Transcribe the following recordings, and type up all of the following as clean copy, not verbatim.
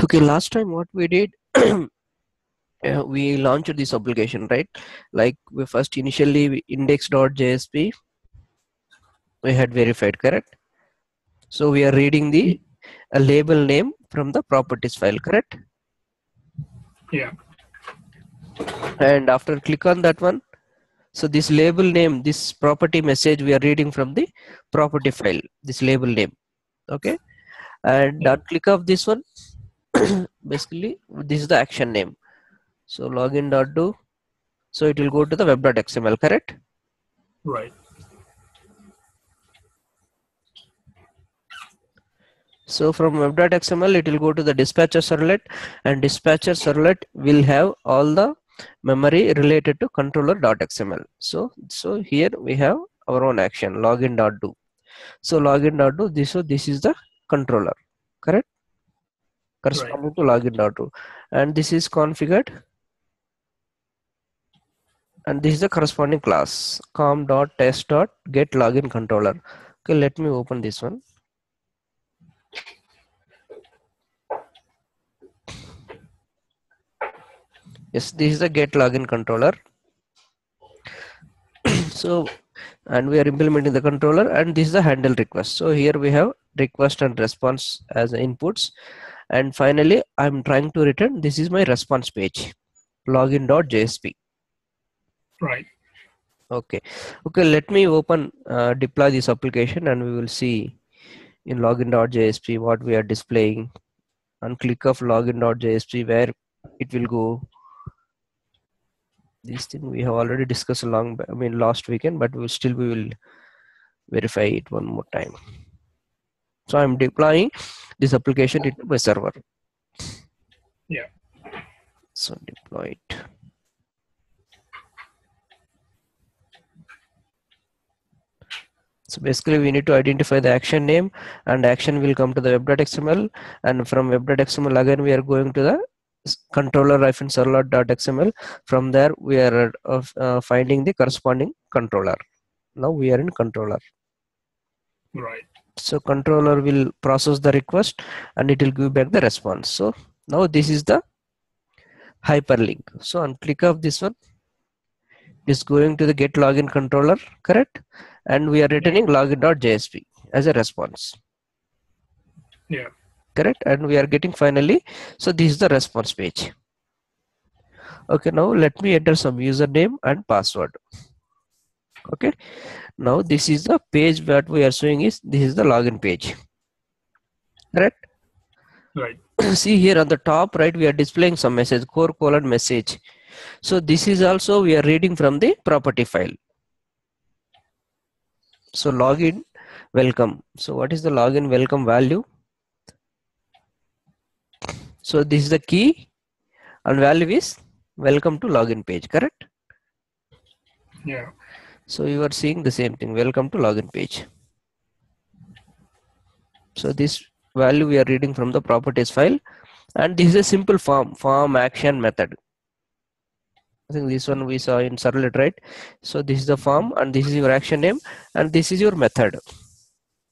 Okay, last time what we did, we launched this application, right? Like we first initially index.jsp we had verified, correct? So we are reading the label name from the properties file, correct? Yeah. And after click on that one, so this label name, this property message we are reading from the property file, this label name, okay? And Yeah. on click of this one, basically this is the action name. So login.do, so it will go to the web.xml, correct? Right. So from web.xml it will go to the dispatcher servlet, and dispatcher servlet will have all the memory related to controller.xml. So here we have our own action login.do. So login.do, this is the controller, correct? Corresponding to login.do, and this is configured, and this is the corresponding class com.test.get login controller. Okay, let me open this one. Yes, this is the get login controller. So, and we are implementing the controller, and this is the handle request. So here we have request and response as inputs, and finally I'm trying to return, this is my response page, login.jsp. Right. Okay, let me open deploy this application, and we will see in login.jsp what we are displaying. And click of login.jsp where it will go. This thing we have already discussed last weekend, but we will verify it one more time. So I'm deploying this application into my server. Yeah. So deploy it. So basically we need to identify the action name, and action will come to the web.xml, and from web.xml again we are going to the controller-servlet.xml. From there we are finding the corresponding controller. Now we are in controller. Right. So controller will process the request and it will give back the response. So now this is the hyperlink. So on click of this one, is going to the get login controller, correct? And we are returning login.jsp as a response. Yeah. Correct? And we are getting finally, so this is the response page. Okay, now let me enter some username and password. Okay, now this is the page that we are showing is, this is the login page. Correct? Right. See here on the top right, we are displaying some message, core : message. So this is also we are reading from the property file. So login welcome. So what is the login welcome value? So this is the key, and value is welcome to login page, correct? Yeah. So you are seeing the same thing, welcome to login page. So this value we are reading from the properties file, and this is a simple form action method. I think this one we saw in servlet, right? So this is the form, and this is your action name, and this is your method.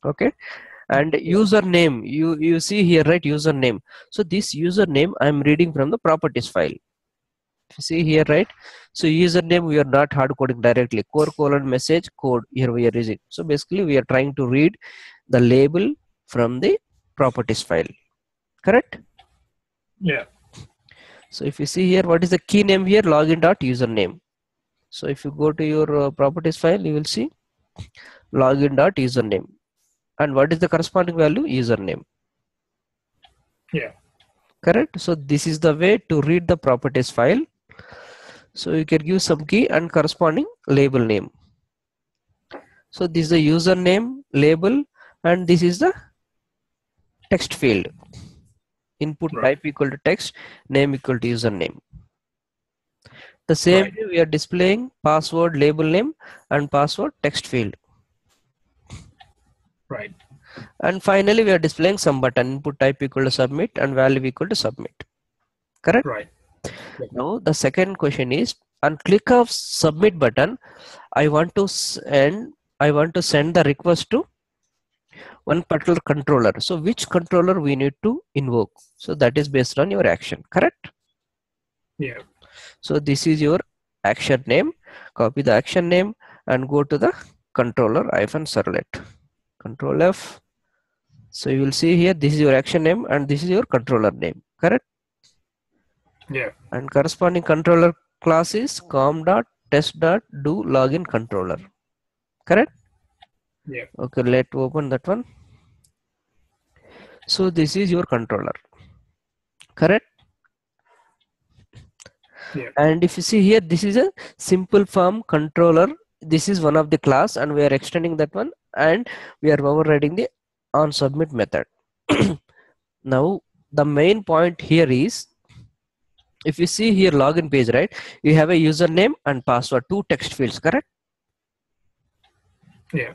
Okay, and username, you see here, right? Username. So this username I'm reading from the properties file. See here, right? So username we are not hard coding directly, core : message code here we are using. So basically we are trying to read the label from the properties file, correct? Yeah. So if you see here, what is the key name here? Login.username. So if you go to your properties file, you will see login.username, and what is the corresponding value? Username. Yeah. Correct. So this is the way to read the properties file. So you can give some key and corresponding label name. So this is the username, label, and this is the text field. Input type equal to text, name equal to username. The same way we are displaying password, label name, and password text field. Right. And finally we are displaying some button, input type equal to submit and value equal to submit. Correct? Right. Now the second question is, on click of submit button, I want to send the request to one particular controller. So which controller we need to invoke? So that is based on your action, correct? Yeah. So this is your action name. Copy the action name and go to the controller -servlet. Control F. So you will see here, this is your action name and this is your controller name, correct? Yeah. And corresponding controller class is com.test.do login controller, correct? Yeah. Okay, let's open that one. So this is your controller, correct? Yeah. And if you see here, this is a simple form controller. This is one of the class and we are extending that one and we are overriding the on submit method. Now the main point here is, if you see here login page, right, you have a username and password, two text fields, correct? Yeah.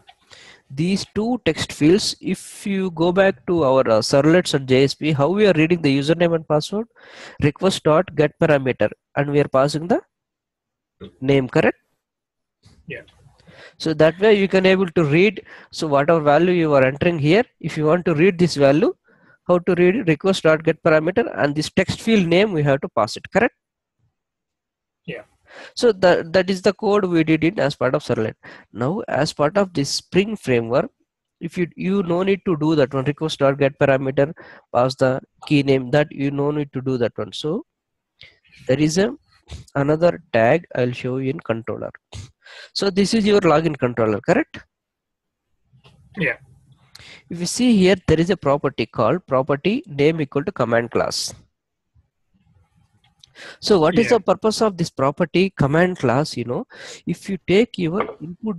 These two text fields, if you go back to our servlets and JSP, how we are reading the username and password? Request dot get parameter and we are passing the name, correct? Yeah. So that way you can able to read. So whatever value you are entering here, if you want to read this value, how to read it? Request dot get parameter and this text field name we have to pass it, correct? Yeah. So that is the code we did it as part of servlet. Now as part of this Spring framework, if you no need to do that one, request dot get parameter, pass the key name, that you no need to do that one. So there is another tag I'll show you in controller. So this is your login controller, correct? Yeah. If you see here, there is a property called property name equal to command class. So what is the purpose of this property command class? You know, if you take your input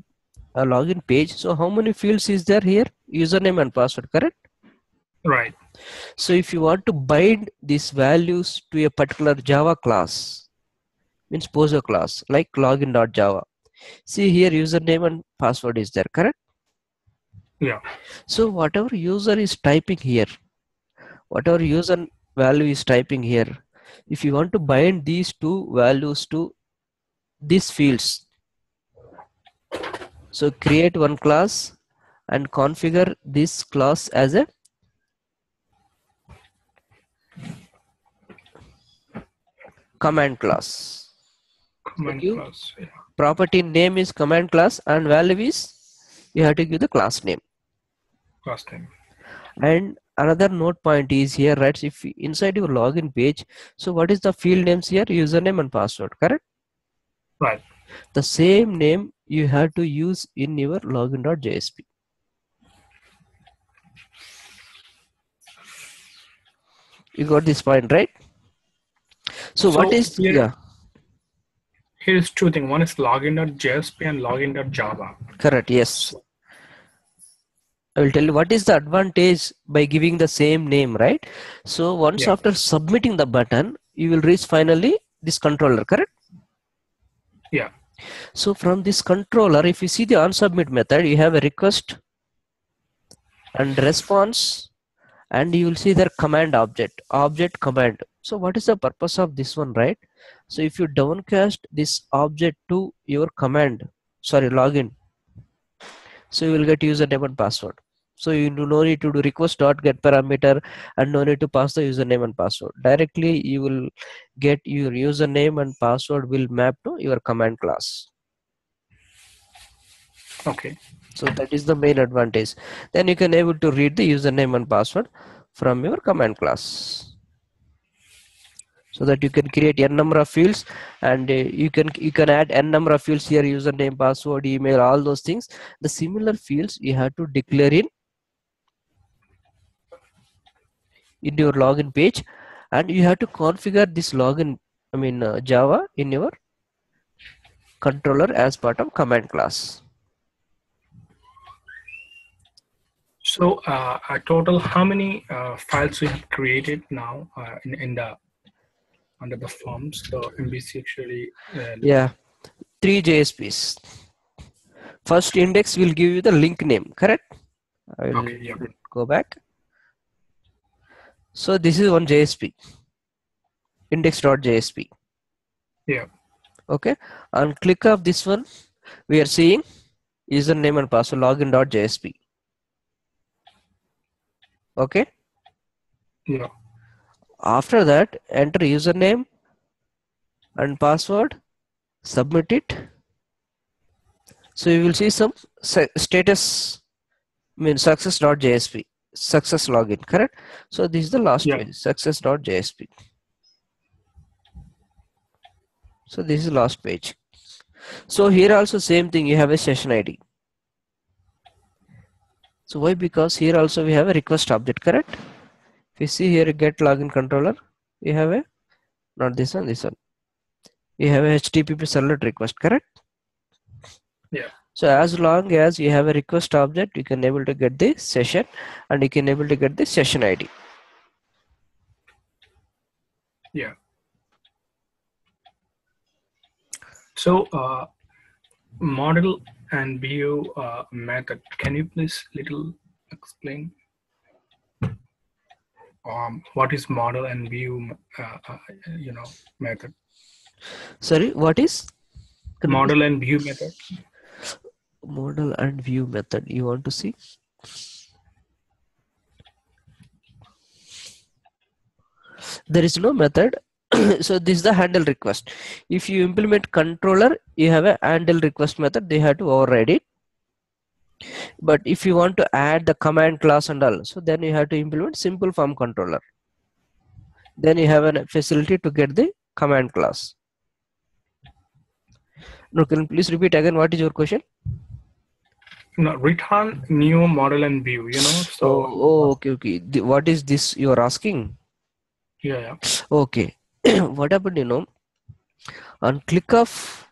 login page, so how many fields is there here? Username and password, correct? Right. So if you want to bind these values to a particular Java class, means Poser class, like login.java. See here, username and password is there, correct? Yeah. So whatever user is typing here, whatever user value is typing here, if you want to bind these two values to these fields, so create one class and configure this class as a command class. Command So class. Yeah. property name is command class and value is, you have to give the class name. Class name. And another note point is here, right? So if inside your login page, so what is the field names here? Username and password, correct? Right. The same name you have to use in your login.jsp. You got this point, right? So what is, here, here's two things. One is login.jsp and login.java. Correct, yes. I will tell you what is the advantage by giving the same name, right? So once after submitting the button, you will reach finally this controller, correct? Yeah. So from this controller, if you see the onSubmit method, you have a request and response, and you will see their command object command. So what is the purpose of this one, right? So if you downcast this object to your command, sorry, login, so you will get username and password. So you do no need to do request dot get parameter and no need to pass the username and password. Directly you will get your username and password will map to your command class. Okay. So that is the main advantage. Then you can able to read the username and password from your command class. So that you can create n number of fields and you can add n number of fields here, username, password, email, all those things. The similar fields you have to declare in your login page, and you have to configure this login, Java in your controller as part of command class. So a total, how many files we have created now in the under the forms? So MVC actually. Yeah, 3 JSPs. First index will give you the link name, correct? I will go back. So this is one JSP, index.jsp. Yeah. Okay. On click of this one, we are seeing username and password login.jsp. Okay. Yeah. After that, enter username and password, submit it. So you will see some status, means success.jsp, success login, correct? So this is the last Yeah. page, success.jsp. So this is the last page. So here also same thing, you have a session ID. So why? Because here also we have a request object, correct? If you see here, get login controller, you have a, not this one, this one. You have a HTTP servlet request, correct? Yeah. So as long as you have a request object, you can able to get the session and you can able to get the session ID. Yeah. So model and view method. Can you please little explain what is model and view method? Sorry, what is? Can you please? Model and view method. Model and view method. You want to see? There is no method. So this is the handle request. If you implement controller, you have a handle request method. They have to override it. But if you want to add the command class and all, so then you have to implement simple form controller. Then you have a facility to get the command class. Now, can you please repeat again? What is your question? No, return new model and view. So. Okay. What is this you are asking? Yeah. Okay. What happened? On click of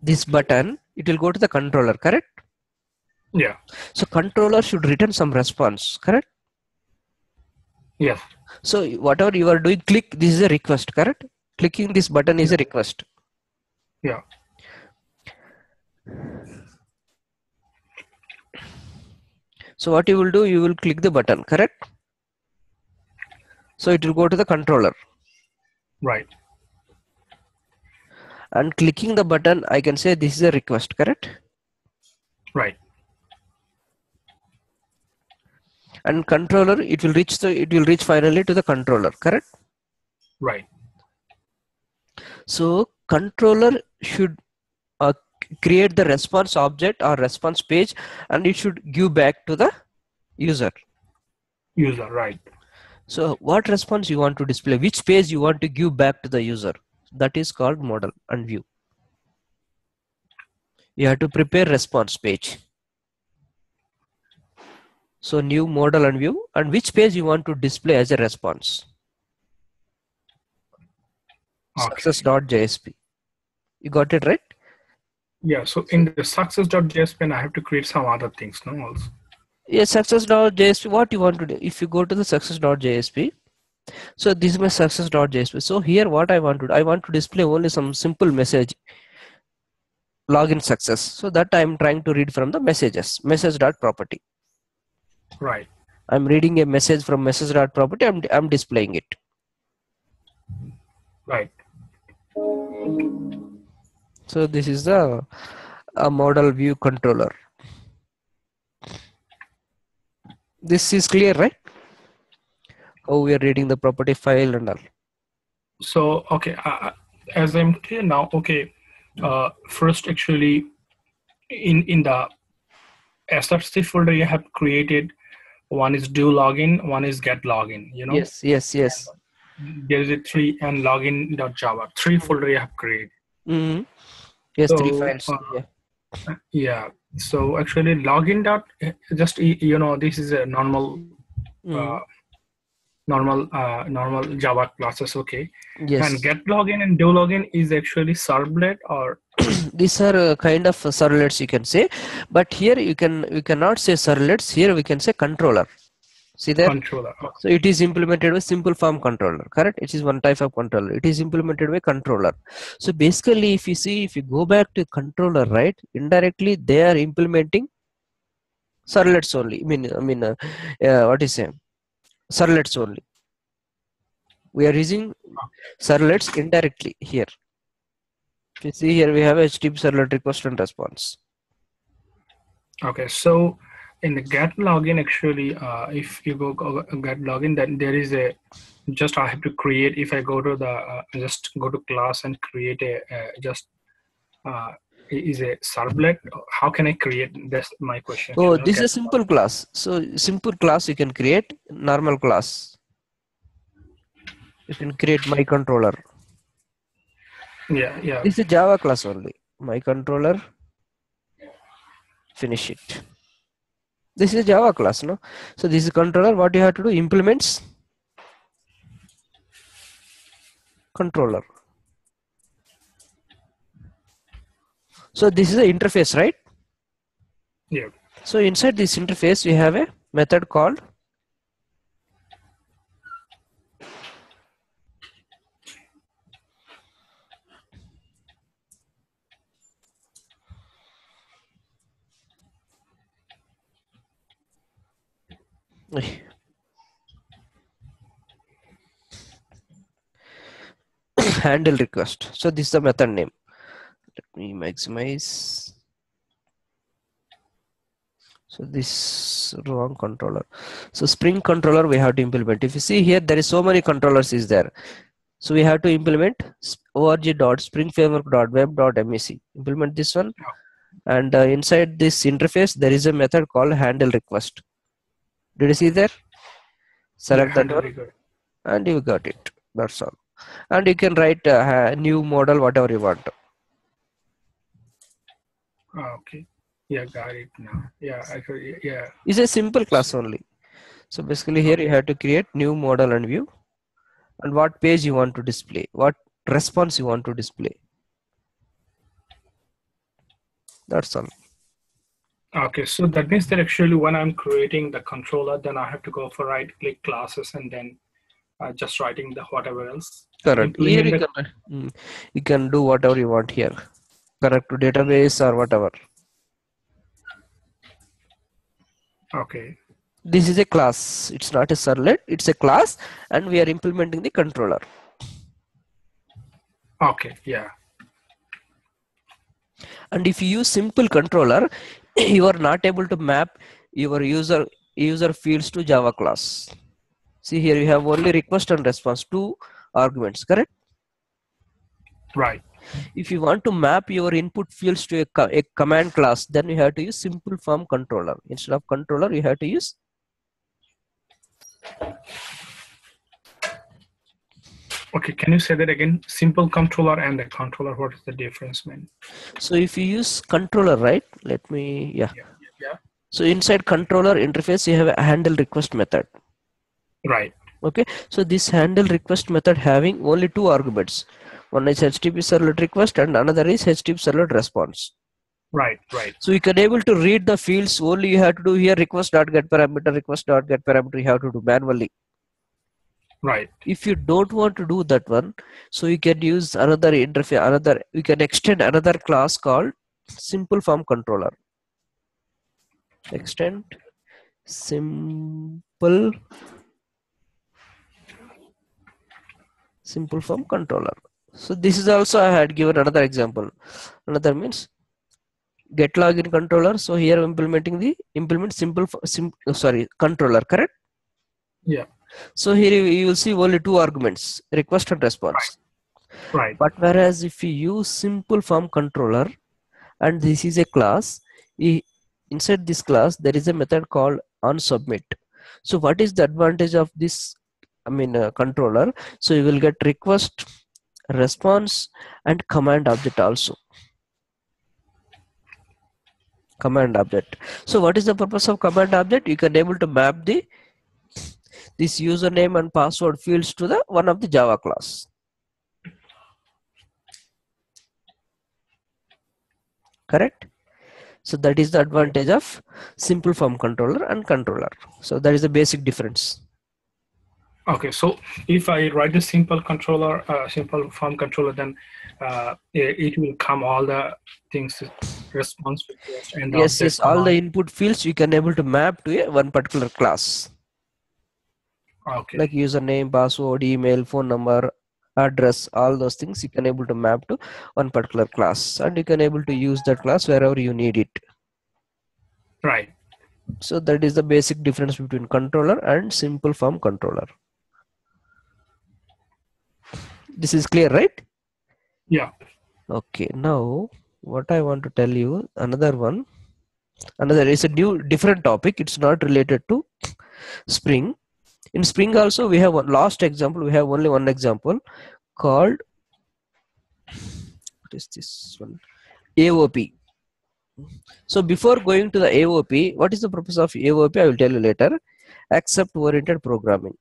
this button, it will go to the controller, correct? Yeah. So controller should return some response, correct? Yes. So whatever you are doing, click, this is a request, correct? Clicking this button is a request. Yeah. So what you will do, you will click the button, correct? So it will go to the controller. Right. And clicking the button, I can say this is a request, correct? Right. And controller, it will reach finally to the controller, correct? Right. So controller should create the response object or response page, and it should give back to the user. User, right. So what response you want to display, which page you want to give back to the user, that is called model and view. You have to prepare response page. So new model and view, and which page you want to display as a response. Okay. Success.jsp. You got it right? Yeah. So in the success.jsp, I have to create some other things, no? Also. Yes, success.jsp. What you want to do? If you go to the success.jsp, so this is my success.jsp. So here what I want to do, I want to display only some simple message, login success. So that I'm trying to read from the messages, message.property. Right. I'm reading a message from message.property. I'm displaying it. Right. So this is the model view controller. This is clear, right? How we are reading the property file and all. So, okay, as I'm clear now, okay, first actually in the SRC folder you have created, one is do login, one is get login, Yes. There is a 3 and login.java, 3 folder you have created. Mm-hmm. Yes, So, 3 files. yeah. So actually login dot just this is a normal normal Java classes, okay. Yes. And get login and do login is actually servlet or these are kind of servlets, you can say, but here we cannot say servlets. Here we can say controller. See there? Controller. Okay. So it is implemented with simple form controller, correct? It is one type of controller. It is implemented with controller. So basically, if you go back to controller, right? Indirectly, they are implementing servlets only. What is it? Servlets only. We are using servlets indirectly here. If you see here, we have HTTP servlet request and response. Okay, so in the get login, actually, if you go get login, then there is a just I have to create. If I go to the just go to class and create a just is a servlet. How can I create? That's my question. So Actually, this is get a simple class. So simple class you can create, normal class. You can create my controller. yeah. This is a Java class only. My controller, finish it. This is a Java class, no? So this is controller. What you have to do? Implements controller. So this is the interface, right? Yeah. So inside this interface, we have a method called handle request. So this is the method name. Let me maximize. So this wrong controller. So Spring controller we have to implement. If you see here, there is so many controllers is there. So we have to implement org.springframework.web.mec. Implement this one. And inside this interface, there is a method called handle request. Did you see there? Select that one and you got it. That's all. And you can write a new model, whatever you want. Okay. Yeah, got it now. Yeah, actually, yeah. It's a simple class only. So basically here you have to create new model and view and what page you want to display, what response you want to display. That's all. Okay, so that means that actually when I'm creating the controller, then I have to go for right click classes and then just writing the whatever else. Correct. Here you can do whatever you want here. Connect to database or whatever. Okay. This is a class. It's not a servlet. It's a class and we are implementing the controller. Okay, yeah. And if you use simple controller, you are not able to map your user fields to Java class. See here you have only request and response, 2 arguments, correct? Right. If you want to map your input fields to a command class, then you have to use simple form controller. Instead of controller, you have to use Okay, can you say that again? Simple controller and the controller, what is the difference, man? So if you use controller, right? Let me, yeah. So inside controller interface, you have a handle request method. Right. Okay. So this handle request method having only 2 arguments. One is HTTP servlet request and another is HTTP servlet response. Right. So you can able to read the fields. Only you have to do here request.get parameter, request.get parameter. You have to do manually. Right. If you don't want to do that one, so you can use another interface, you can extend another class called simple form controller. Extend simple form controller. So this is also I had given another example. Another means get login controller. So here implementing implement controller, correct? Yeah. So here you will see only 2 arguments, request and response. Right. But whereas if you use simple form controller and this is a class, inside this class there is a method called onSubmit. So what is the advantage of this controller? So you will get request, response and command object also. Command object. So what is the purpose of command object? You can able to map this username and password fields to the one of the Java class. Correct? So that is the advantage of simple form controller and controller. So that is the basic difference. Okay, so if I write the simple controller, simple form controller, then it will come all the things, response request and yes, all the input fields you can able to map to one particular class. Okay. Like username, password, email, phone number, address, all those things you can able to map to one particular class, and you can able to use that class wherever you need it. Right. So that is the basic difference between controller and simple form controller. This is clear, right? Yeah. Okay, now what I want to tell you, another is a different topic. It's not related to Spring. In Spring also we have one last example. We have only one example called, what is this one? AOP. So before going to the AOP, what is the purpose of AOP? I will tell you later. Accept oriented programming.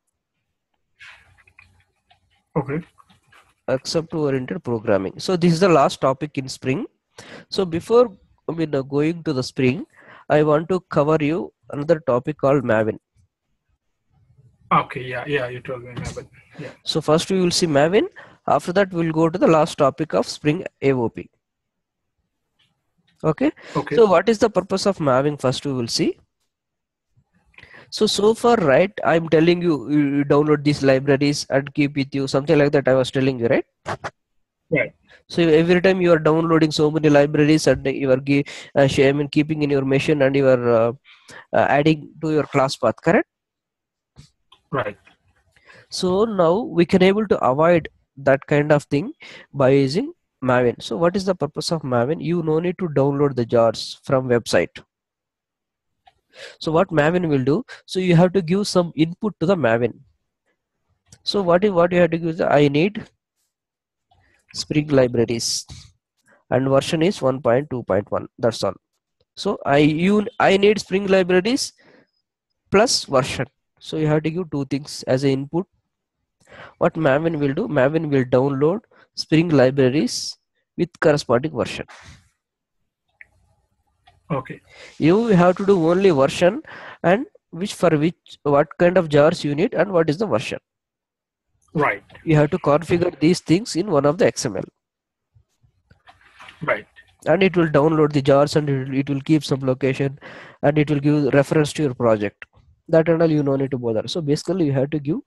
Okay. Accept oriented programming. So this is the last topic in Spring. So before going to the Spring, I want to cover you another topic called Maven. Okay. Yeah. Yeah. You told me, but yeah. So first we will see Maven. After that we'll go to the last topic of Spring AOP. Okay. Okay. So what is the purpose of Maven? First we will see. So far, right, I'm telling you, you download these libraries and keep with you, something like that I was telling you, right? Right. So every time you are downloading so many libraries and you are keeping in your machine and you are adding to your class path, correct? Right. So now we can able to avoid that kind of thing by using Maven. So what is the purpose of Maven? You no need to download the jars from website. So what Maven will do, so you have to give some input to the Maven. So what you have to give, I need Spring libraries and version is 1.2.1. That's all. So I need Spring libraries plus version. So you have to give two things as an input. What Maven will do, Maven will download Spring libraries with corresponding version. Okay. You have to do only version and what kind of jars you need and what is the version. Right. You have to configure these things in one of the XML. Right. And it will download the jars and it will keep some location and it will give reference to your project. That and all you no need to bother. So basically you have to give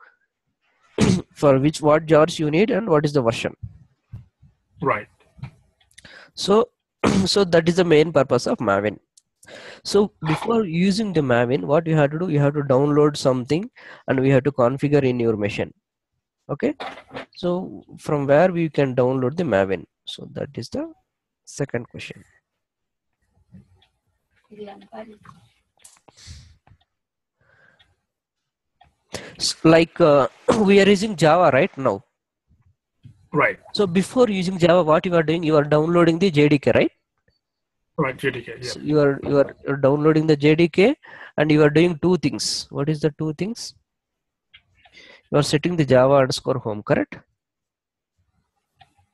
for what jars you need and what is the version. Right. So so that is the main purpose of Maven. So before using the Maven, what you have to do, you have to download something and we have to configure in your machine. Okay, so from where we can download the Maven? So that is the second question. Like we are using Java right now. Right. So before using Java, what you are doing, you are downloading the JDK, right? Right. JDK. Yeah. So you are downloading the JDK and you are doing two things. What is the two things? You are setting the Java underscore home, correct?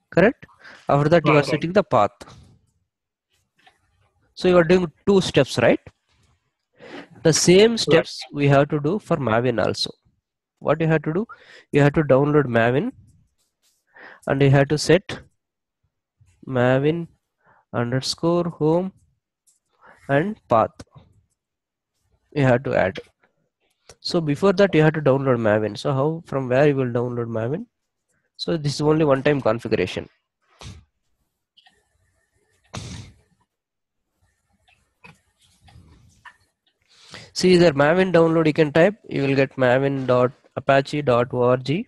Correct. After that, you are setting the path. So you are doing two steps, right? The same steps we have to do for Maven also. What you have to do? You have to download Maven and you have to set Maven underscore home and path. You have to add. So before that you have to download Maven. So how, from where you will download Maven? So this is only one-time configuration. See the Maven download, you can type, you will get maven.apache.org.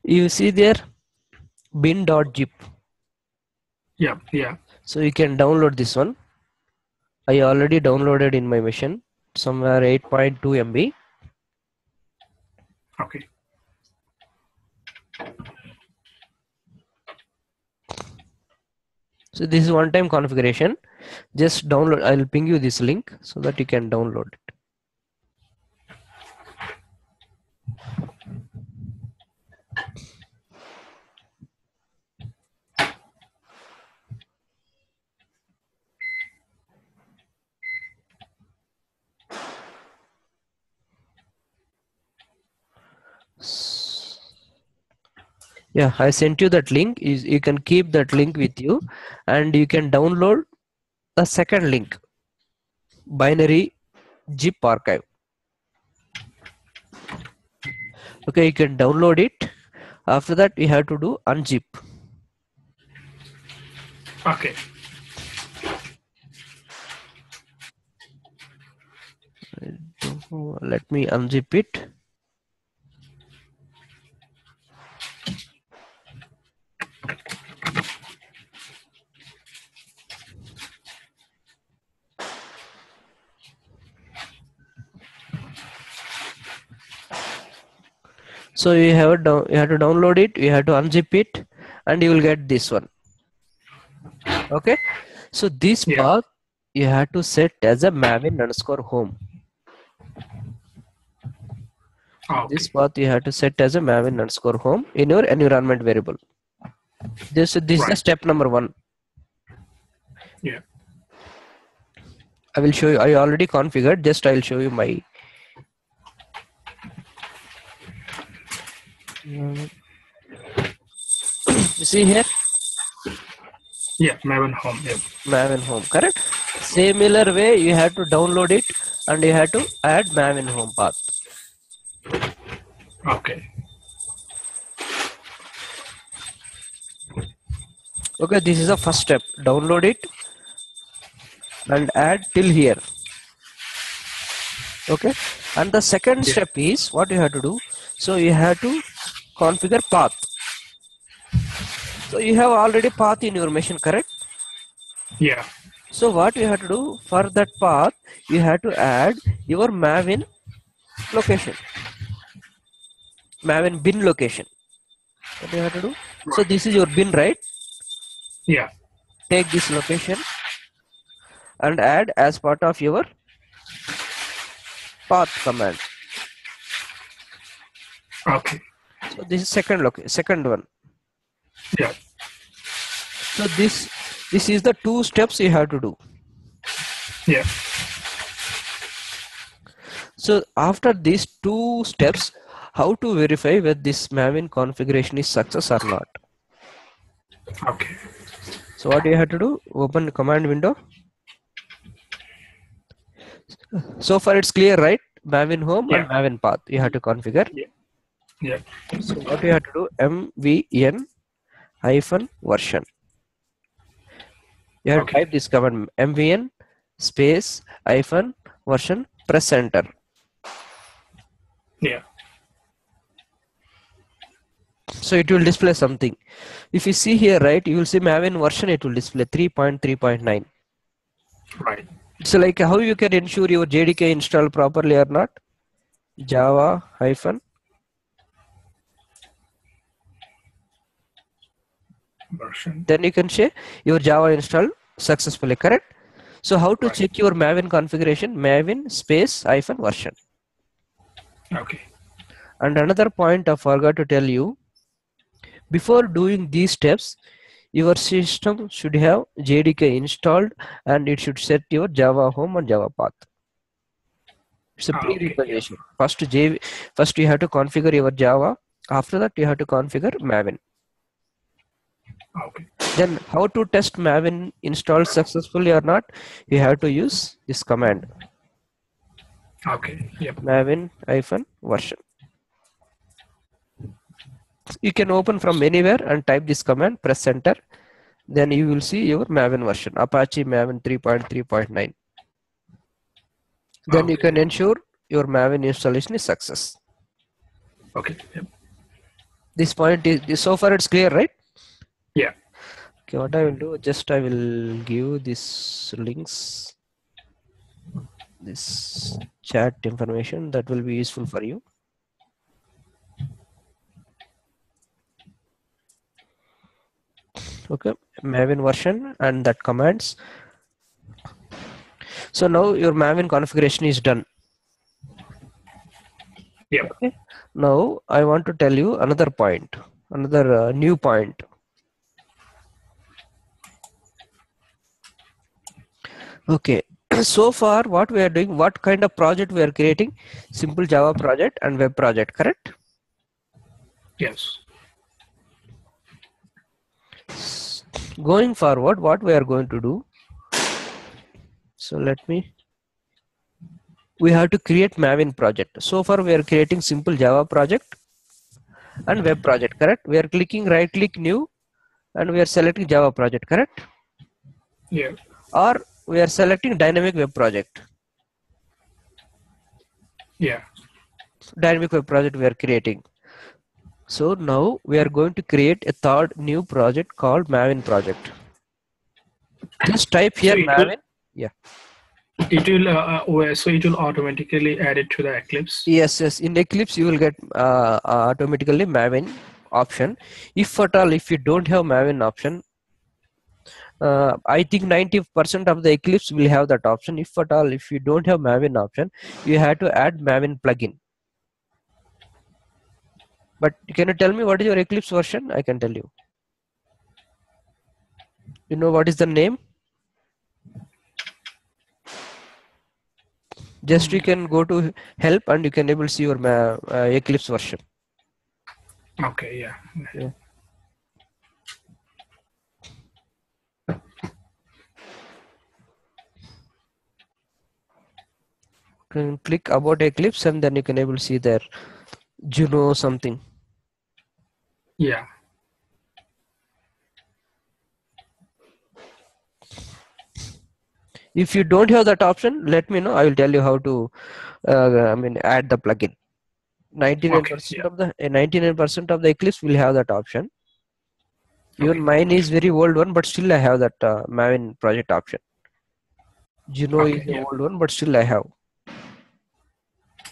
You see there bin.zip. Yeah. Yeah. So you can download this one. I already downloaded in my machine somewhere 8.2 MB. Okay. So this is one-time configuration. Just download. I'll ping you this link so that you can download it. Yeah, I sent you that link. You can keep that link with you and you can download the second link, binary zip archive. Okay, you can download it After that, we have to do unzip. Okay. Let me unzip it. So you have you have to download it, you have to unzip it, and you will get this one. Okay. So this Yeah. path you have to set as a Maven_home. Okay. This path you have to set as a Maven_home in your environment variable. This is the Right. step number 1. Yeah. I will show you. I already configured. Just I will show you my. You see here, Yeah. Maven home. Yeah. Maven home, correct? Similar way, you have to download it and you have to add Maven home path. Okay. Okay, this is the first step. Download it and add till here. Okay, and the second Yeah. step is what you have to do. So you have to configure path. So you have already path in your machine, correct? Yeah. So what you have to do for that path, you have to add your Maven location, Maven bin location. What do you have to do? So this is your bin, right? Yeah. Take this location and add as part of your path command. Okay. So this is second one. Yeah. So this is the 2 steps you have to do. Yeah. So after these 2 steps, how to verify whether this Maven configuration is success or not? Okay. So what do you have to do? Open the command window. So far it's clear, right? Maven home and Maven path you have to configure. Yeah. Yeah. So what you have to do? mvn-version. You have to type this command mvn space -version, press enter. Yeah. So it will display something. If you see here, right, you will see Maven version, it will display 3.3.9. Right. So like how you can ensure your JDK installed properly or not? Java hyphen version. then you can say your Java installed successfully, correct? So how to check your Maven configuration? Maven space -version. Okay. And another point I forgot to tell you, before doing these steps, your system should have JDK installed and it should set your Java home and Java path. It's a prerequisite. First you have to configure your Java. After that, you have to configure Maven. Okay. Then how to test Maven installed successfully or not? You have to use this command. Okay. Yep. Maven-version. You can open from anywhere and type this command, press enter. Then you will see your Maven version, Apache Maven 3.3.9. Then you can ensure your Maven installation is success. Okay. Yep. This point is so far it's clear, right? Yeah. Okay, what I will do, just I will give this links, this chat information that will be useful for you. Okay, Maven version and that commands. So now your Maven configuration is done. Yeah. Okay. Now I want to tell you another point, another new point. Okay. So far what we are doing, what kind of project we are creating? Simple Java project and web project, correct? Yes. Going forward, what we are going to do? So we have to create Maven project. So far we are creating simple Java project and web project, correct? We are clicking right click new and we are selecting Java project, correct? Yeah. Or we are selecting dynamic web project. Yeah. Dynamic web project we are creating. So now we are going to create a third new project called Maven project. Just type here Maven. Yeah. It will so it will automatically add it to the Eclipse. Yes, yes. In Eclipse, you will get automatically Maven option. If at all, if you don't have Maven option, I think 90% of the Eclipse will have that option. If at all, if you don't have Maven option, you have to add Maven plugin. But can you tell me what is your Eclipse version? I can tell you. You know what is the name? Just you can go to help and you can able to see your Eclipse version. Okay, yeah. Yeah. Can click about Eclipse and then you can able to see there Juno something. Yeah. If you don't have that option, let me know. I will tell you how to add the plugin. 99% of the 99% of the Eclipse will have that option. Even mine is very old one, but still I have that Maven project option. Juno is the old one, but still I have.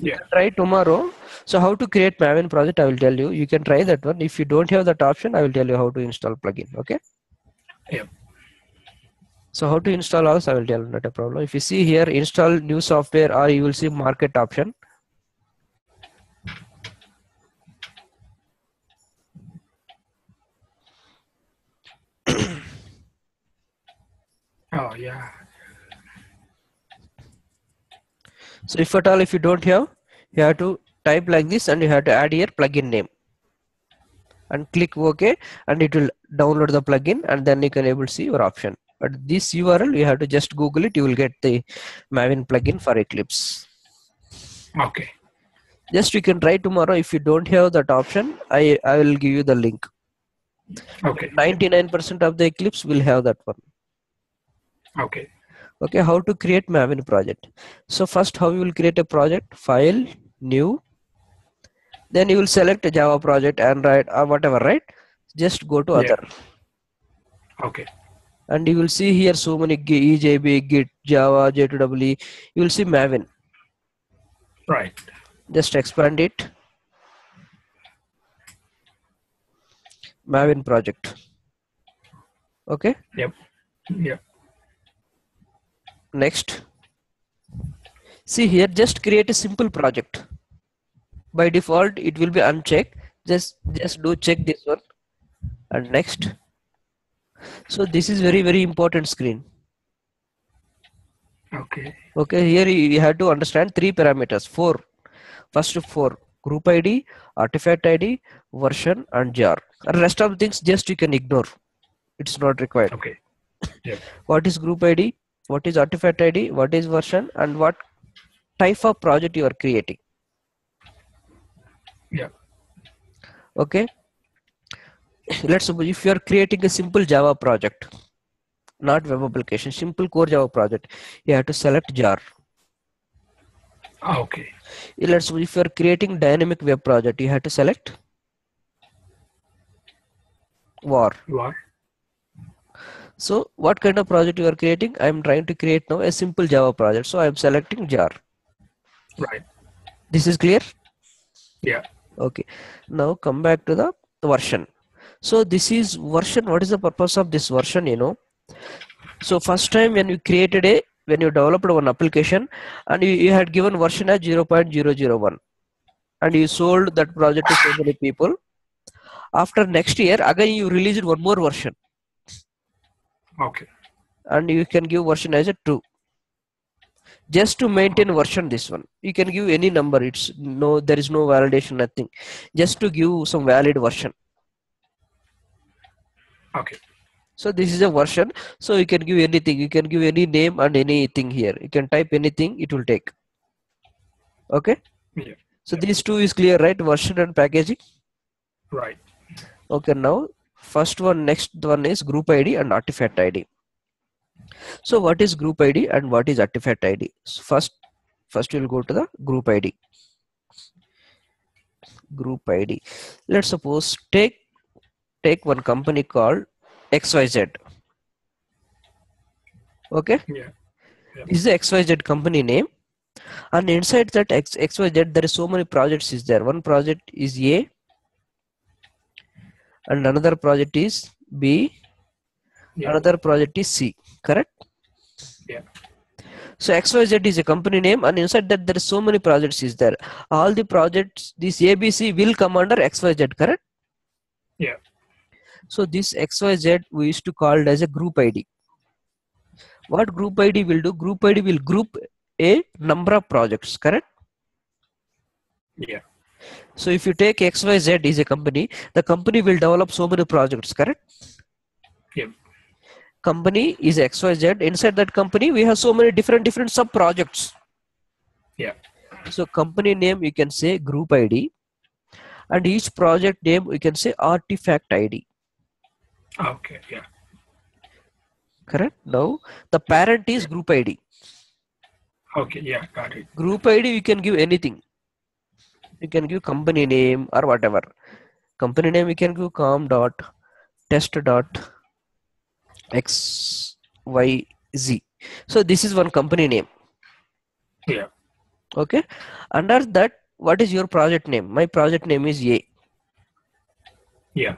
You can try tomorrow. So how to create Maven project, I will tell you. You can try that one. If you don't have that option, I will tell you how to install plugin. Okay. Yeah. So how to install also, I will tell you, not a problem. If you see here, install new software, or you will see market option. Oh yeah. So if at all, if you don't have, you have to type like this and you have to add here plugin name and click OK, and it will download the plugin and then you can able to see your option. But this URL, you have to just Google it, you will get the Maven plugin for Eclipse. Okay. Just you can try tomorrow. If you don't have that option, I will give you the link. Okay. 99% of the Eclipse will have that one. Okay. Okay, how to create Maven project. So first, how you will create a project? File, new. Then you will select a Java project, Android or whatever, right? Just go to other. Okay. And you will see here so many EJB, Git, Java, J2EE. You will see Maven. Right. Just expand it. Maven project. Okay. Yep. Yep. Next. See here, just create a simple project. By default, it will be unchecked. Just do check this one. And next. So this is very important screen. Okay. Okay, here you have to understand 3 parameters. First 4: group ID, artifact ID, version, and jar. And rest of things just you can ignore. It's not required. Okay. Yep. What is group ID? What is artifact ID? What is version? And what type of project you are creating? Yeah. Okay. Let's suppose if you are creating a simple Java project, not web application, simple core Java project, you have to select jar. Okay. Let's suppose if you are creating dynamic web project, you have to select var. So what kind of project you are creating? I am trying to create now a simple Java project. So I am selecting jar. Right. This is clear? Yeah. Okay. Now come back to the version. So this is version. What is the purpose of this version? You know. So first time when you developed one application and you had given version as 0.001 and you sold that project to so many people. After next year, again you released one more version. Okay. And you can give version as a 2. Just to maintain version, this one. You can give any number. There is no validation, nothing. Just to give some valid version. Okay. So this is a version. So you can give anything. You can give any name and anything here. You can type anything. It will take. Okay. Yeah. So these two is clear, right? Version and packaging. Right. Okay, now next one is group ID and artifact ID. So what is group ID and what is artifact ID? So first we'll go to the group ID. Group ID. Let's suppose take one company called XYZ. Okay, Yeah. this is the XYZ company name, and inside that XYZ there is so many projects is there. One project is A and another project is B, Yeah. another project is C, correct? Yeah. So XYZ is a company name, and inside that there is so many projects is there. All the projects, this ABC will come under XYZ, correct? Yeah. So this XYZ we used to call it as a group ID. What group ID will do? Group ID will group a number of projects, correct? Yeah. So if you take XYZ is a company, the company will develop so many projects, correct? Yeah. Company is XYZ. Inside that company, we have so many different sub projects. Yeah. So company name you can say group ID, and each project name we can say artifact ID. Okay. Yeah. Correct. Now the parent is group ID. Okay. Yeah. Got it. Group ID you can give anything. You can give company name or whatever. Company name you can give com dot test dot XYZ. So this is one company name. Yeah. Okay. Under that, what is your project name? My project name is A. Yeah.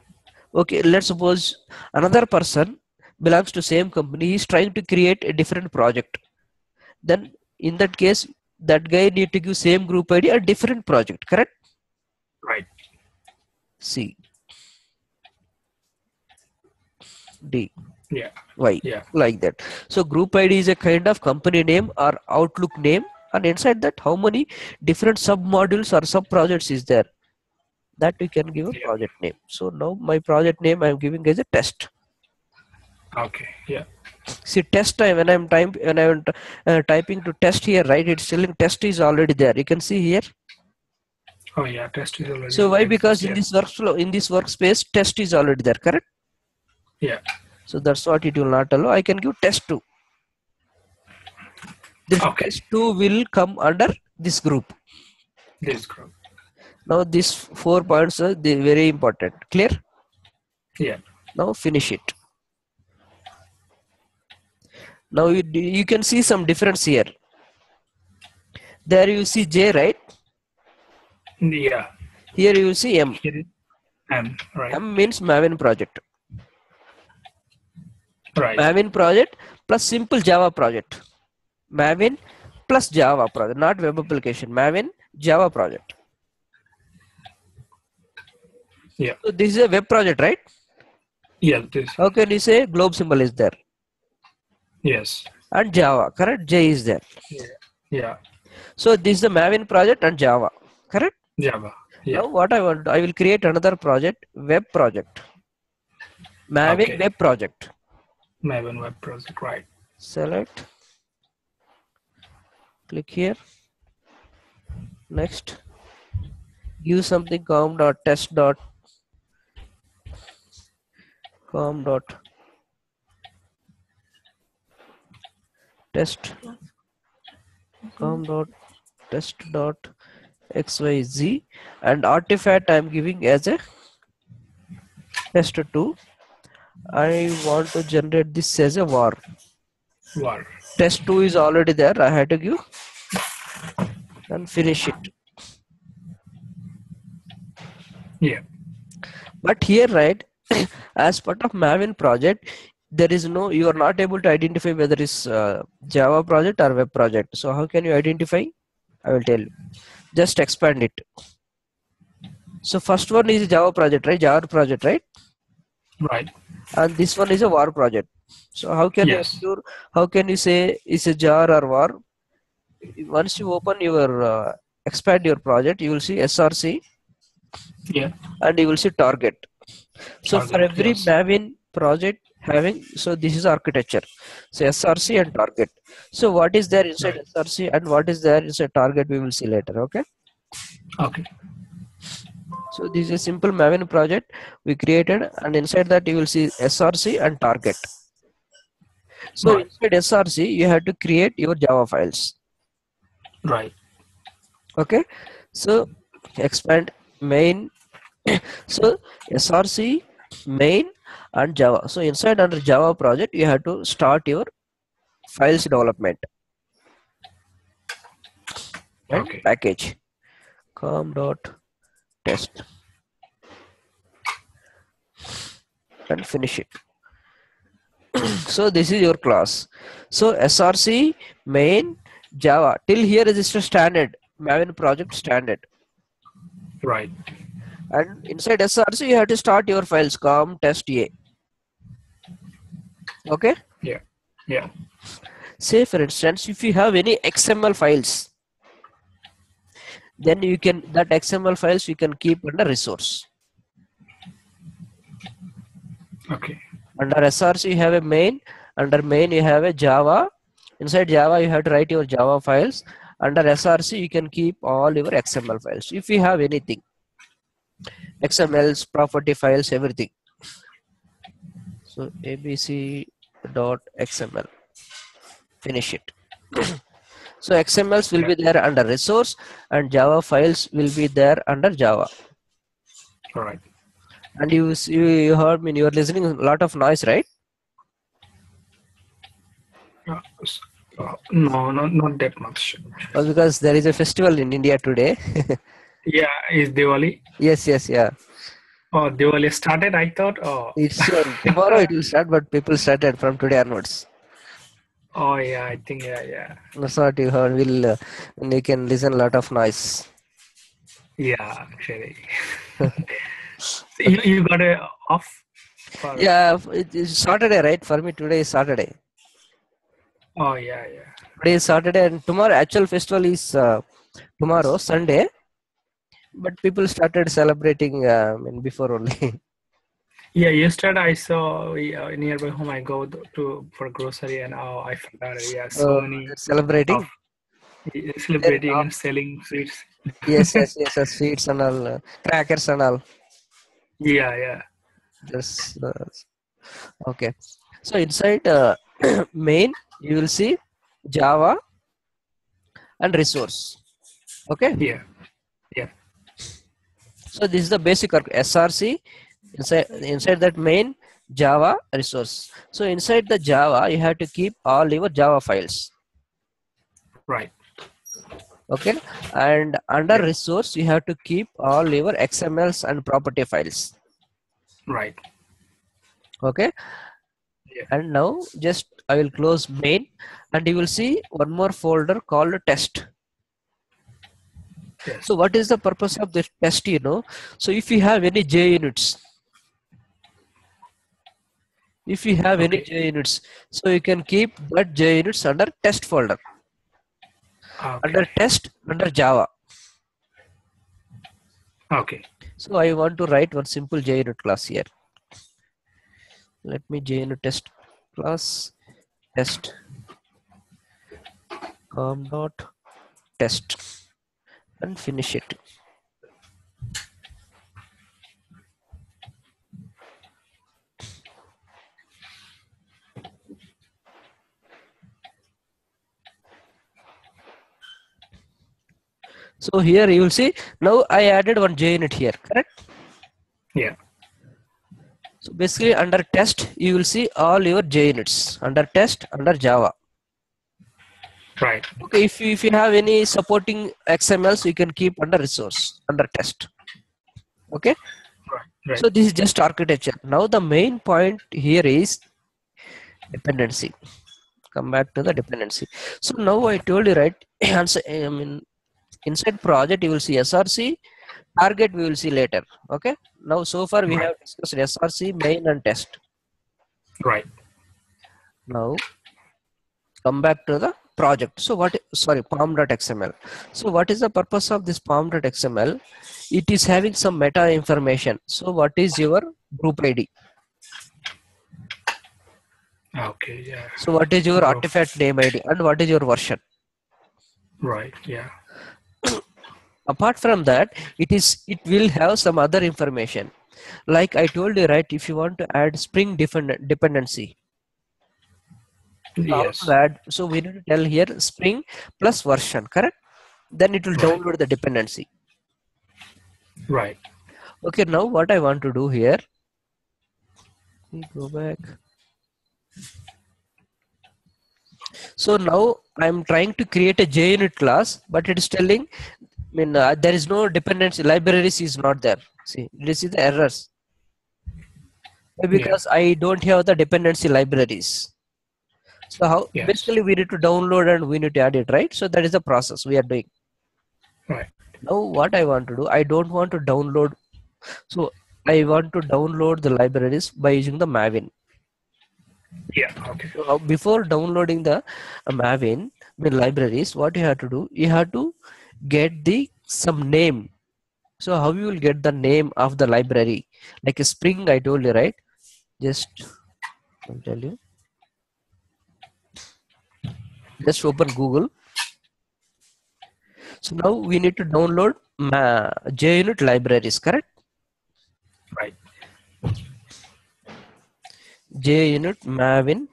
Okay. Let's suppose another person belongs to same company. He is trying to create a different project. Then in that case, that guy need to give same group ID a different project. Correct? Right. C D Yeah. Y, Yeah. like that. So group ID is a kind of company name or Outlook name, and inside that how many different sub modules or sub projects is there, that we can give a Yeah. project name. So now my project name I am giving as a test. Okay. Yeah. See, test time when I'm typing to test here, right? It's telling test is already there. You can see here. Oh yeah. Test is already So why? exists. Because in Yeah. this workflow, in this workspace, test is already there. Correct? Yeah. So that's what it will not allow. I can give test 2. This Okay. test 2 will come under this group. This group. Now these 4 points are very important. Clear? Yeah. Now finish it. Now you can see some difference here. There you see J, right? Yeah. Here you see M. Here is M. Right. M means Maven project. Right. Maven project plus simple Java project. Maven plus Java project, not web application. Maven Java project. Yeah. So this is a web project, right? Yeah. This. How can you say globe symbol is there? Yes. And Java, correct? J is there. Yeah. Yeah. So this is the Maven project and Java, correct? Java. Yeah. Now what I want, I will create another project, web project. Maven Okay. web project. Maven web project. Right. Select. Click here. Next. Use something com dot test dot com dot test com dot test dot xyz, and artifact I am giving as a test2. I want to generate this as a var. Var. Test2 is already there. I had to give and finish it. Yeah. But here, right, as part of Maven project, there is no, you are not able to identify whether it's Java project or web project. So how can you identify? I will tell you. Just expand it. So first one is Java project, right? Java project, right? Right. And this one is a var project. So how can Yes. you assure, how can you say it's a jar or var? Once you open your expand your project, you will see SRC. Yeah. And you will see target. So for Target, every yes. Maven project having, so this is architecture. So SRC and target. So what is there inside Right. SRC and what is there inside target, we will see later. Okay. Okay. So this is a simple Maven project we created, and inside that you will see SRC and target. So Right. inside SRC you have to create your Java files. Right. Okay, so expand main. So SRC, main, and Java. So inside under Java project you have to start your files development and Okay. package com.test and finish it. So this is your class. So SRC, main, Java. Till here is just a standard Maven project standard. Right. And inside SRC you have to start your files com test a. Okay. Yeah. Yeah. Say for instance, if you have any XML files, then you can that XML files you can keep under resource. Okay. Under SRC you have a main. Under main you have a Java. Inside Java you have to write your Java files. Under SRC you can keep all your XML files if you have anything. XMLs, property files, everything. So abc.xml. Finish it. So XMLs will be there under resource and Java files will be there under Java. All right. And you heard me, you are listening a lot of noise, right? No, not that much. Well, because there is a festival in India today. Yeah, is Diwali? Yes, yeah. Oh, Diwali started, I thought. Oh. It's tomorrow it will start, but people started from today onwards. Oh yeah, I think yeah. That's what you heard. You can listen a lot of noise. Yeah, actually. you got a off? Yeah, it's Saturday, right? For me today is Saturday. Oh yeah. Today is Saturday and tomorrow actual festival is tomorrow, Sunday. But people started celebrating before only. Yeah, yesterday I saw nearby home. I go for grocery and I forgot. Yeah, so many celebrating. Celebrating and selling sweets. Yes, sweets and all, crackers and all. Yeah. Yes. Okay. So inside main, you will see Java and resource. Okay. Yeah. So this is the basic SRC. Inside that main, Java resource. So inside the Java, you have to keep all your Java files. Right. Okay. And under resource, you have to keep all your XMLs and property files. Right. Okay. Yeah. And now just I will close main and you will see one more folder called test. Yes. So what is the purpose of this test, So if you have any JUnits, so you can keep that JUnits under test folder. Okay. Under test, under Java. Okay. So I want to write one simple JUnit class here. Let me JUnit test class test com.test and finish it. So here you will see now I added one JUnit here, correct? Yeah. So basically under test you will see all your JUnits under test under Java. Right. Okay, if you have any supporting XMLs, you can keep under resource under test. Okay. Right. So this is just architecture. Now the main point here is dependency. Come back to the dependency. So now I told you, right? Inside project you will see SRC, target we will see later. Okay. Now so far we have discussed SRC, main and test. Right. Now come back to the project. So pom.xml. So what is the purpose of this pom.xml? It is having some meta information. So what is your group ID? Okay, yeah. So what is your artifact name ID and what is your version? Right, yeah. Apart from that, it will have some other information. Like I told you, right? If you want to add Spring dependency, how to Yes. add? So we need to tell here Spring plus version, correct? Then it will Right. download the dependency. Right. Okay, now what I want to do here, let me go back. So now I'm trying to create a JUnit class, but it is telling, there is no dependency, libraries is not there. See, this is the errors. Yeah. Because I don't have the dependency libraries. So how, Yes. basically we need to download and we need to add it, right? So that is the process we are doing. Right. Now what I want to do, I don't want to download. So I want to download the libraries by using the Maven. Yeah. Okay. So before downloading the Maven libraries, what you have to do, you have to get some name. So how you will get the name of the library? Like a Spring, I told you, right? Just I'll tell you. Just open Google. So now we need to download JUnit libraries, correct? Right. JUnit Maven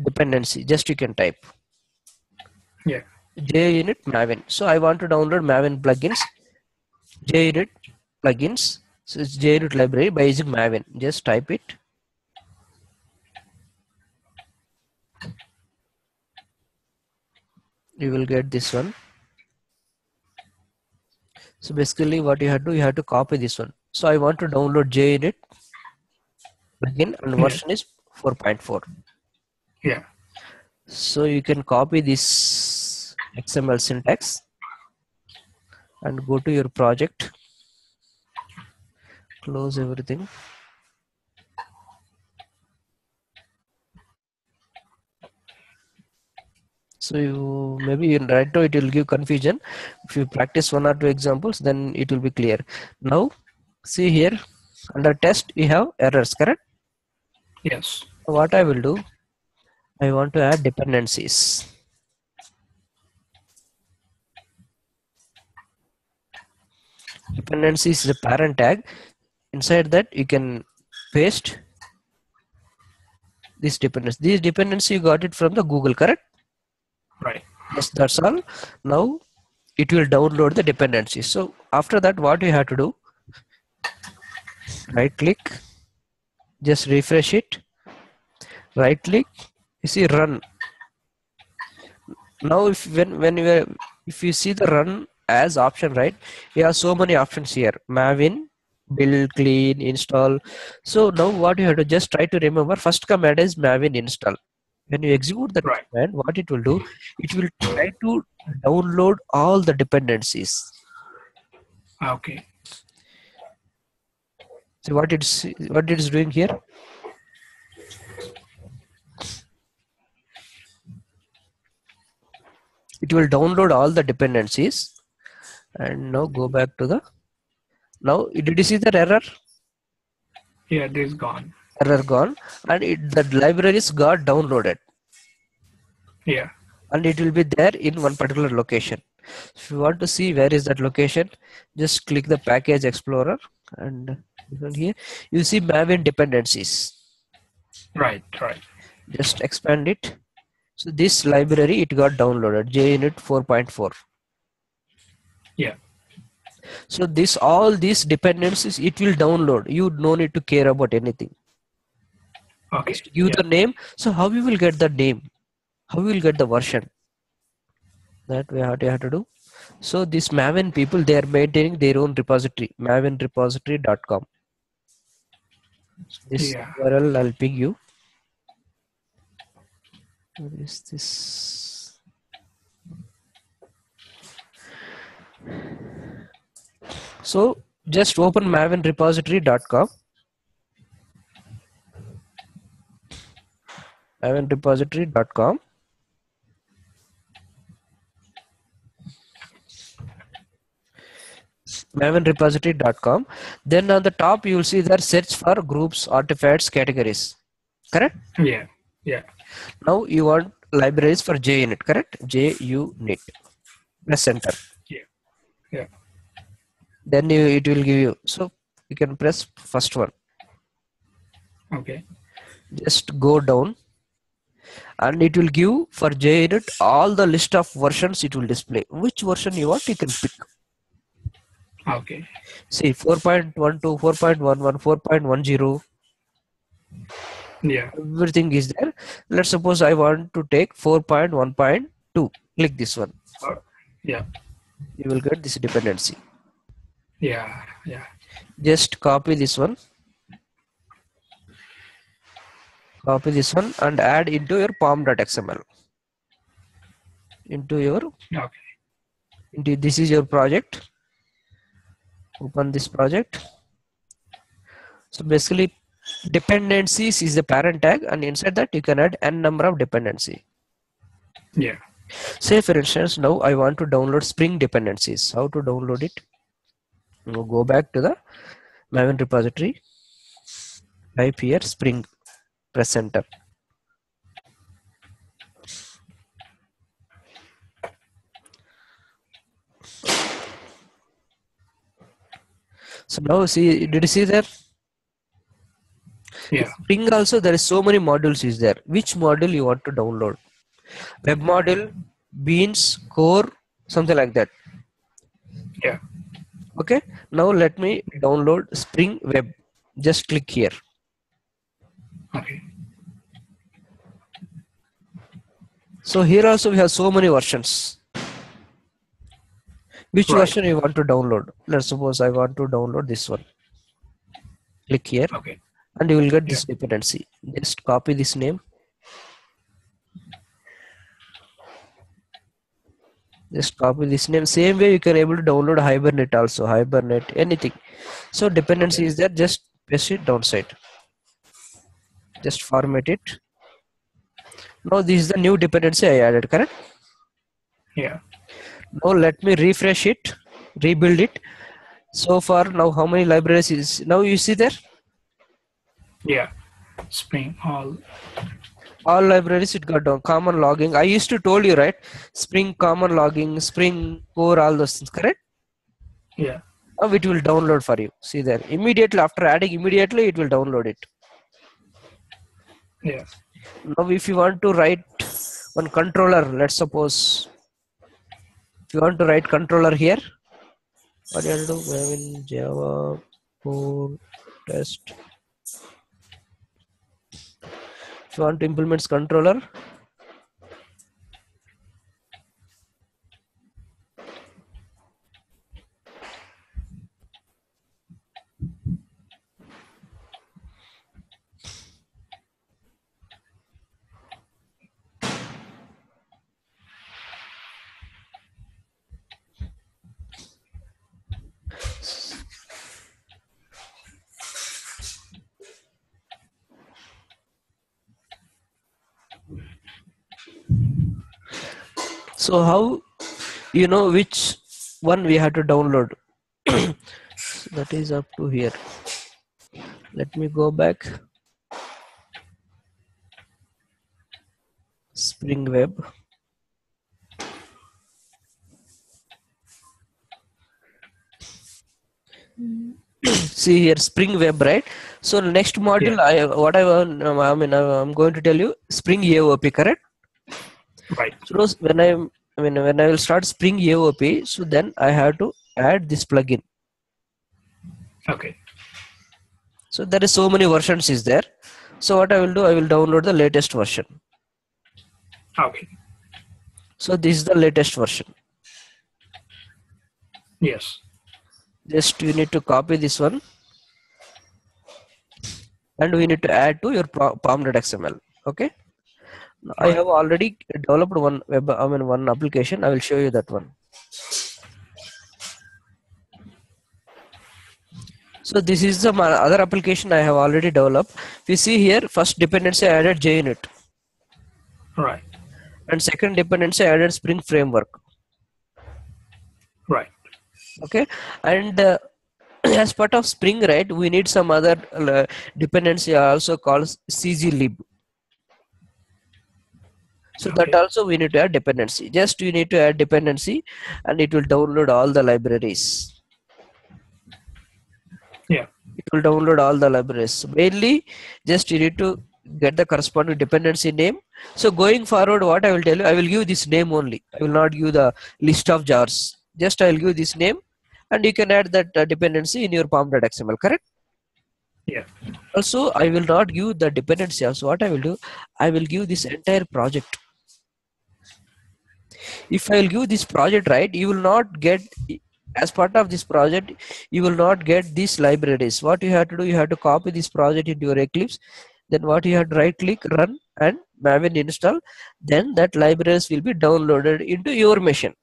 dependency. Just you can type. Yeah. JUnit Maven. So I want to download Maven plugins. JUnit plugins. So it's JUnit library by using Maven. Just type it. You will get this one. So basically what you have to copy this one. So I want to download JUnit plugin and version is 4.4. Yeah. So you can copy this XML syntax and go to your project, close everything. So you maybe right now it will give confusion. If you practice 1 or 2 examples, then it will be clear. Now see here under test we have errors, correct? Yes. What I will do, I want to add dependencies. Dependencies is a parent tag. Inside that you can paste this dependency. This dependency you got it from the Google, correct? Right. Yes, that's all. Now it will download the dependency. So after that, what you have to do, right click, just refresh it, right click, you see run. Now if you see the run as option, right, you have so many options here: Maven, build, clean, install. So now what you have to just try to remember, first command is Maven install. When you execute that Right. command, what it will do, it will try to download all the dependencies. Okay. So what it's doing here, it will download all the dependencies. And now go back to the, now did you see that error? Yeah, this gone. Error gone, and the libraries got downloaded. Yeah. And it will be there in one particular location. If you want to see where is that location, just click the package explorer and here you see Maven dependencies. Right. Right. Just expand it. So this library, it got downloaded, JUnit 4.4. Yeah. So all these dependencies, it will download. You no need to care about anything. Okay. Just give the name. So how you will get the name? How you will get the version? That way what you have to do. So this Maven people, they are maintaining their own repository, mavenrepository.com. This URL I'll ping you. What is this? So just open mavenrepository.com. mavenrepository.com. mavenrepository.com. Then on the top you will see there search for groups, artifacts, categories. Correct? Yeah. Yeah. Now you want libraries for JUnit, correct? JUnit. Press enter. Yeah. Yeah. Then it will give you. So you can press first one. Okay. Just go down, and it will give for JUnit all the list of versions. It will display which version you want. You can pick. Okay. See 4.12, 4.11, 4.10. Yeah. Everything is there. Let's suppose I want to take 4.1.2. Click this one. Yeah. You will get this dependency. Yeah. Yeah. Just copy this one. Copy this one and add into your pom.xml. Okay. This is your project. Open this project. So basically, dependencies is the parent tag, and inside that you can add n number of dependency. Yeah. Say for instance, now I want to download Spring dependencies. How to download it? Now go back to the Maven repository. Type here Spring. Press enter. So now see, did you see there? Yeah. Spring also there is so many modules is there. Which module you want to download? Web module, Beans, Core, something like that. Yeah. Okay. Now let me download Spring Web. Just click here. Okay. So here also we have so many versions. Which Right. version you want to download? Let's suppose I want to download this one. Click here, Okay. and you will get this Yeah. dependency. Just copy this name. Just copy this name. Same way you can able to download Hibernate also. Hibernate, anything. So dependency Okay. is there. Just paste it downside. Just format it. Now this is the new dependency I added, correct? Yeah. Now let me refresh it, rebuild it. So far now how many libraries is now you see there? Yeah. Spring All libraries it got down. Common logging. I used to told you, right? Spring common logging, Spring Core, all those things, correct? Yeah. Now it will download for you. See there. Immediately after adding, immediately it will download it. Yeah. Now if you want to write one controller, let's suppose if you want to write controller here, what you have to do? Maven Java core test. If you want to implement controller, so how you know which one we have to download? So that is up to here. Let me go back. Spring Web. See here Spring Web, right? So next module I'm going to tell you Spring AOP, correct? Right. So when I will start Spring AOP, so then I have to add this plugin. Okay. So there is so many versions is there. So what I will do, I will download the latest version. Okay. So this is the latest version. Yes. Just you need to copy this one, and we need to add to your pom.xml. Okay. I Right. have already developed one one application. I will show you that one. So this is the other application I have already developed. We see here first dependency I added JUnit, Right. and second dependency I added Spring Framework. Right. Okay, and as part of Spring, right, we need some other dependency also called CGlib. So Okay. that also we need to add dependency. Just you need to add dependency and it will download all the libraries. Yeah. It will download all the libraries. So mainly just you need to get the corresponding dependency name. So going forward, what I will tell you, I will give this name only. I will not give the list of jars. Just I will give this name and you can add that dependency in your pom.xml, correct? Yeah. Also, I will not give the dependency. Also, what I will do, I will give this entire project. If I will give this project, right, you will not get, as part of this project, you will not get these libraries. What you have to do, you have to copy this project into your Eclipse. Then what you have to right click, run and Maven install. Then that libraries will be downloaded into your machine.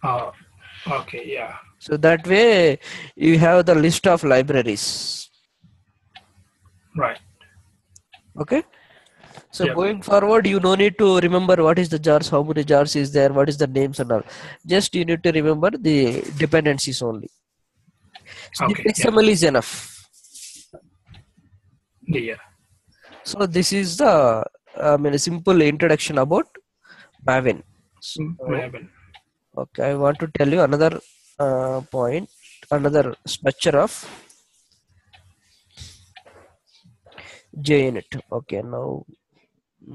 Okay. Yeah. So that way you have the list of libraries. Right. Okay. So Yep. going forward, you no need to remember what is the jars, how many jars is there, what is the names and all. Just you need to remember the dependencies only. So Okay. this Yeah. XML is enough. Yeah. So this is the a simple introduction about Maven. So, Maven. okay, I want to tell you another point, another structure of JUnit. Okay, now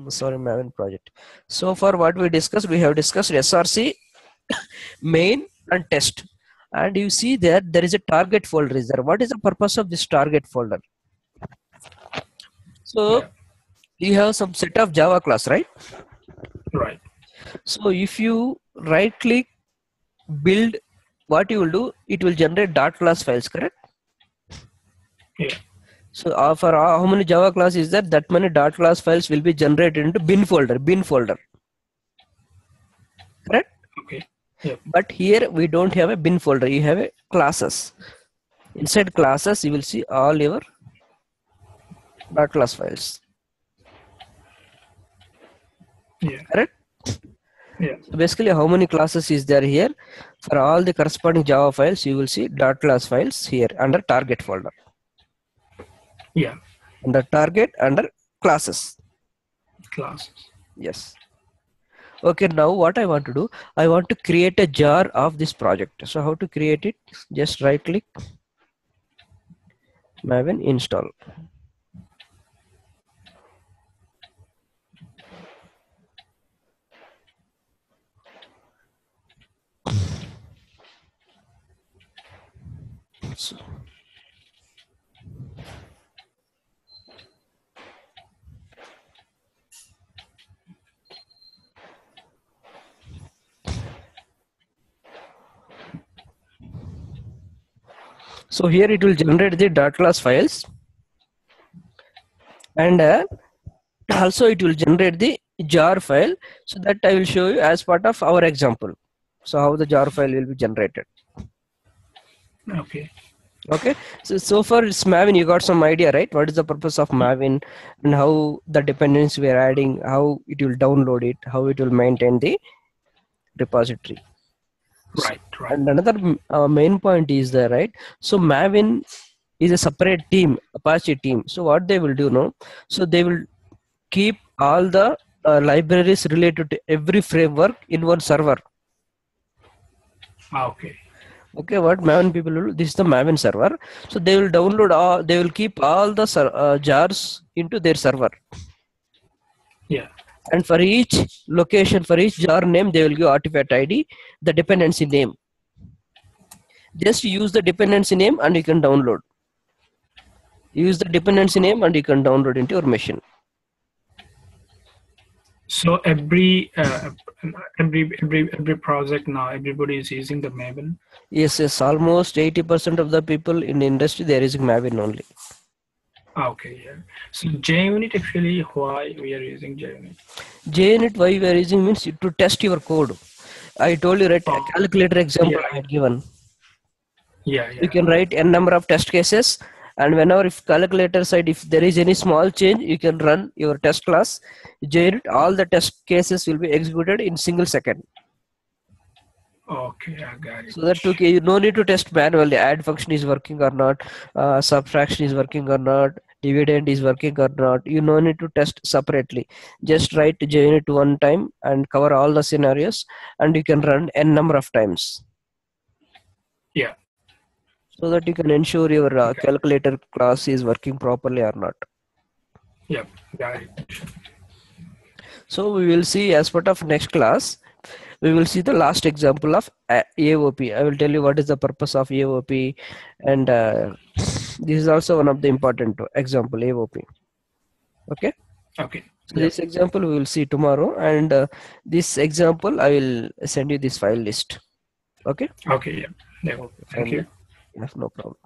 sorry, Maven project. So far what we discussed, we have discussed SRC, main and test. And you see that there is a target folder is there. What is the purpose of this target folder? So Yeah. you have some set of Java class, right? Right. So if you right click build, what you will do, it will generate dot class files, correct? Yeah. So for how many Java class is that? That many dot class files will be generated into bin folder, correct? Okay. Yep. But here we don't have a bin folder, you have a classes. Inside classes you will see all your dot class files, Yeah. correct? Yeah. So basically how many classes is there here? For all the corresponding Java files you will see dot class files here under target folder. Yeah. Under target, under classes. Classes. Yes. Okay, now what I want to do, I want to create a jar of this project. So how to create it? Just right click, Maven install. So, so here it will generate the dot class files and also it will generate the jar file. So that I will show you as part of our example. So how the jar file will be generated. Okay. Okay, so far it's Maven, you got some idea, right? What is the purpose of Maven and how the dependencies we are adding, how it will download it, how it will maintain the repository. Right. Right. And another main point is there, right? So Maven is a separate team, Apache team. So what they will do now, so they will keep all the libraries related to every framework in one server. Okay. Okay, what Maven people will do, this is the Maven server. So they will download all, they will keep all the jars into their server. Yeah. And for each location, for each jar name, they will give artifact ID, the dependency name. Just use the dependency name and you can download. Use the dependency name and you can download into your machine. So every project now, everybody is using the Maven. Yes, almost 80% of the people in the industry they are using Maven only. Okay, yeah. So JUnit actually, why we are using JUnit? JUnit why we are using means to test your code. I told you, right? A calculator example I had given. Yeah. You can write n number of test cases, and whenever if calculator side if there is any small change, you can run your test class JUnit. All the test cases will be executed in single second. Okay, I got it. So that okay, you no need to test manually. Add function is working or not, subtraction is working or not, dividend is working or not. You no need to test separately. Just write JUnit one time and cover all the scenarios, and you can run n number of times. Yeah. So that you can ensure your Okay. calculator class is working properly or not. Yep, got it. So we will see as part of next class. We will see the last example of AOP. I will tell you what is the purpose of AOP, and this is also one of the important example AOP. Okay. Okay. So Yep. this example we will see tomorrow, and this example I will send you this file list. Okay. Okay. Yeah. Yep. Okay. Thank Fine. you. Yeah, no problem.